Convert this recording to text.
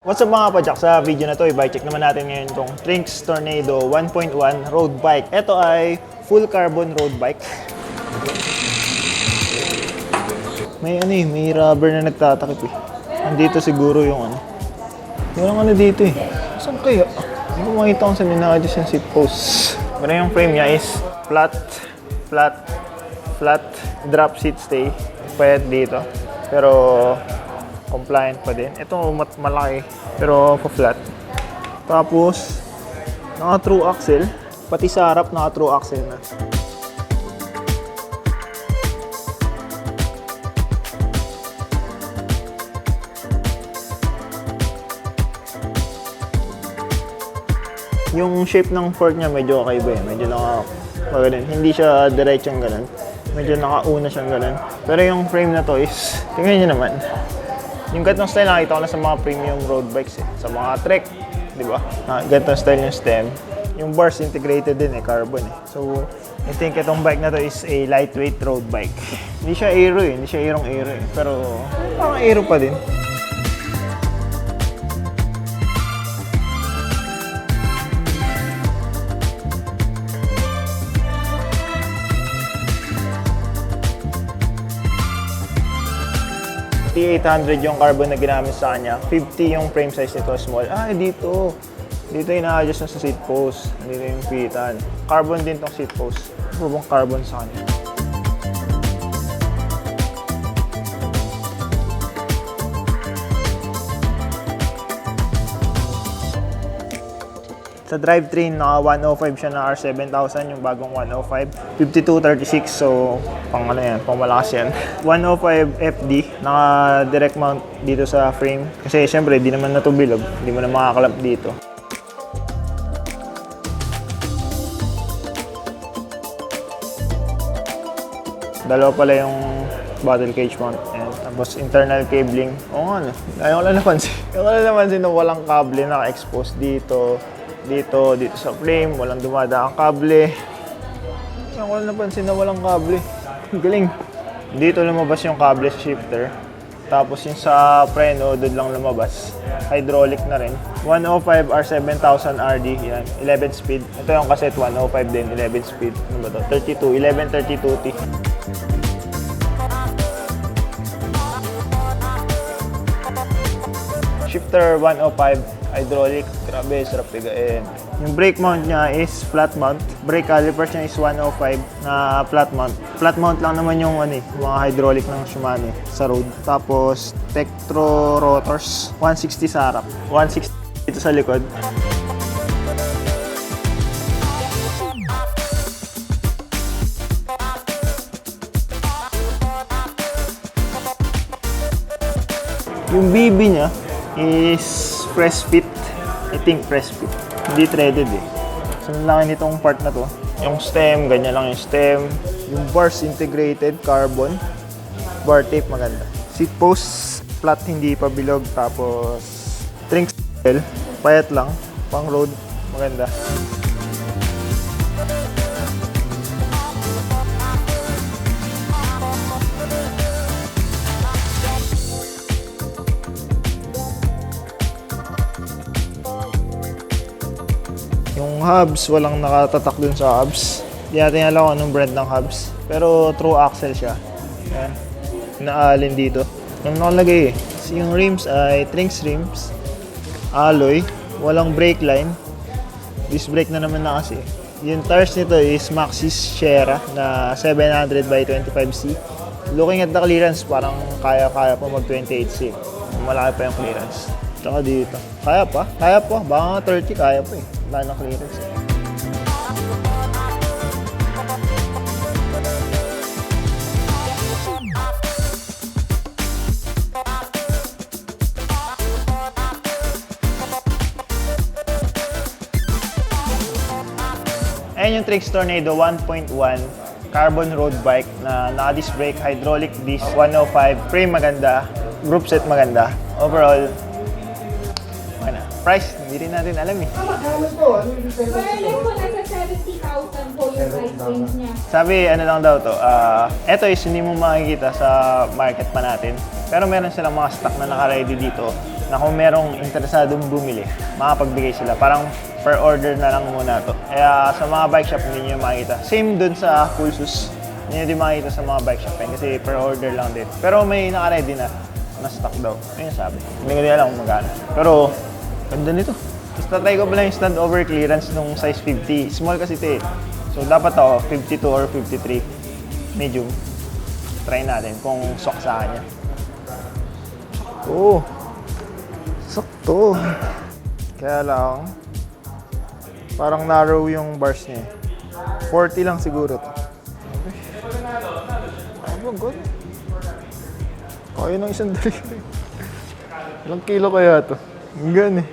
What's up mga kapadyak? Sa video na to, i-bike check naman natin ngayon itong Trinx Tornado 1.1 road bike. Ito ay full carbon road bike. May may rubber na nagtatakip eh. Andito siguro yung Walang dito eh. Saan kaya? Hindi ko makita kung saan naka-adjust yung seat post. Pero yung frame niya is flat, drop seat stay. Pwede dito. Pero compliant pa din. Ito malaki pero flat. Tapos naka true axle, pati sa harap naka true axle na. Yung shape ng fork niya medyo kakaiba eh. Medyo ganun. Hindi siya diretsong ganun. Medyo nakauna siyang ganun. Pero yung frame na to is, tingnan niyo naman. Yung ganitong style nakita ko na sa mga premium road bikes eh. Sa mga Trek, di ba? Ganitong style yung stem. Yung bars integrated din eh, carbon eh. So, I think itong bike na to is a lightweight road bike. Hindi siya aero eh, hindi siya aero eh. Pero parang aero pa din. T800 yung carbon na ginamit sa kanya. 50 yung frame size nito, small. Dito ina-adjust na sa seat post. Dito yung pitan. Carbon din tong seat post. Bubong carbon sa kanya. Sa drivetrain, naka 105 siya na R7000, yung bagong 105. 5236, so pang pang malakas yan. 105 FD, naka direct mount dito sa frame. Kasi syempre, di naman na ito bilog, hindi mo na makakalap dito. Dalawa pala yung bottle cage mount. Ayan. Tapos internal cabling. Ayaw ko lang napansin na walang kable naka-expose dito sa frame, walang dumadaang kable. Ako lang napansin na walang kable. Galing. Dito lumabas yung kable sa shifter. Tapos yung sa preno, doon lang lumabas. Hydraulic na rin. 105 R7000 RD, yan. 11 speed. Ito yung cassette 105 din, 11 speed. Ano ba to? 32, 1132T. Shifter 105. Hydraulic, grabe, sarap pigain. Yung brake mount niya is flat mount. Brake calipers niya is 105 na flat mount. Flat mount lang naman yung mga hydraulic ng Shimano sa road. Tapos Tektro rotors, 160 sa harap, 160 dito sa likod. Yung BB niya is press fit. I think press fit. Hindi threaded eh. So, laki nitong part na to. Yung stem, ganyan lang yung stem. Yung bars integrated, carbon. Bar tape, maganda. Seat post, flat, hindi pa bilog. Tapos, Trinx payat lang. Pang road, maganda. Yung hubs, walang nakatatak dun sa hubs. Hindi natin alam kung anong brand ng hubs. Pero true axle siya. Ayan. Naalin dito. Yung nakalagay eh. Yung rims ay Trinx rims. Alloy. Walang brake line. Disc brake na naman na kasi. Yung tires nito is Maxxis Sierra na 700 by 25C. Looking at the clearance, parang kaya-kaya pa mag 28C. Malaki pa yung clearance. Tsaka dito. Kaya pa. Baka 30 kaya pa eh. Wala na clearance eh. Ayan yung Trinx Tornado 1.1 carbon road bike na naka-disc brake, hydraulic disc, 105, frame maganda, group set maganda. Overall, price, hindi rin natin alam eh. Alam ko, nasa 70,000 po yung price range niya. Sabi, lang daw to, eto is hindi mo makikita sa market pa natin. Pero meron silang mga stock na naka-ready dito na kung merong interesadong bumili, makapagbigay sila. Parang per order na lang muna to. Kaya sa mga bike shop, hindi nyo makita. Same dun sa Pulsus. Hindi nyo din makita sa mga bike shop kasi per order lang din. Pero may naka-ready na stock daw. Ayun sabi. Hindi ko din alam kung magkano. Pero, ganda nito. Basta try ko pala yung stand over clearance nung size 50. Small kasi ito eh. So, dapat ako 52 or 53. Medium. Try natin kung sok sa kanya. Oo. Sakto. Kaya lang, parang narrow yung bars niya. 40 lang siguro to. Oh god. Kaya ng isang dali. Ilang kilo kaya to? Ang gan eh.